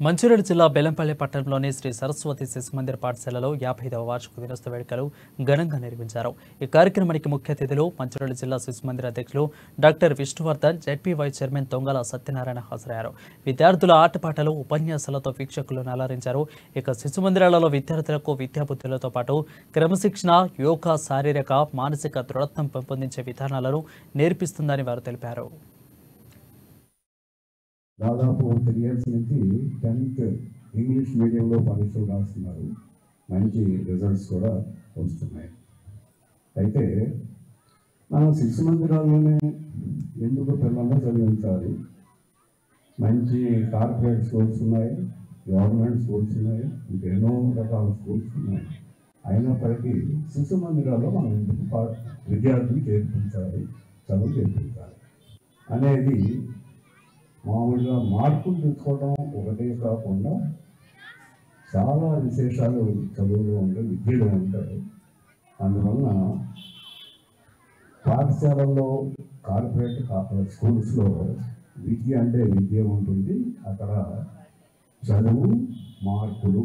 మంచిర్యాల జిల్లా బెల్లంపల్లి పట్టణంలోని శ్రీ సరస్వతి శిశు మందిర్ పాఠశాలలో 55వ వార్షిక దినోత్సవ వేడుకలు ఘనంగా నిర్వహించారు. ఈ కార్యక్రమానికి ముఖ్య అతిథులు మంచిర్యాల జిల్లా శిశు మందిర్ అధ్యక్షులు డాక్టర్ విష్ణువర్ధన్, జెడ్పీవై చైర్మన్ తొంగల సత్యనారాయణ హాజరయ్యారు. విద్యార్థుల ఆటపాటలు, ఉపన్యాసాలతో వీక్షకులను అలరించారు. ఇక శిశు మందిరాలలో విద్యార్థులకు విద్యాబుద్ధులతో పాటు క్రమశిక్షణ, యోగా, శారీరక, మానసిక దృఢత్వం పెంపొందించే విధానాలను నేర్పిస్తుందని వారు తెలిపారు. దాదాపు 3 years నుంచి 10th ఇంగ్లీష్ మీడియంలో పరీక్షలు రాస్తున్నారు. మంచి రిజల్ట్స్ కూడా వస్తున్నాయి. అయితే మనం శిశు మందిరాల్లోనే ఎందుకు పిల్లల్ని చదివించాలి? మంచి కార్పొరేట్ స్కూల్స్ ఉన్నాయి, గవర్నమెంట్ స్కూల్స్ ఉన్నాయి, ఇంకెన్నో రకాల స్కూల్స్ ఉన్నాయి. అయినప్పటికీ శిశు మందిరాల్లో మనం ఎందుకు విద్యార్థులు చేర్పించాలి, చదువు చేర్పించాలి అనేది మామూలుగా మార్కులు తెచ్చుకోవడం ఒకటే కాకుండా చాలా విశేషాలు చదువులో ఉంటాయి, విద్యలో ఉంటాయి. అందువలన పాఠశాలల్లో, కార్పొరేట్ స్కూల్స్లో విద్య అంటే విద్య ఉంటుంది. అక్కడ చదువు, మార్కులు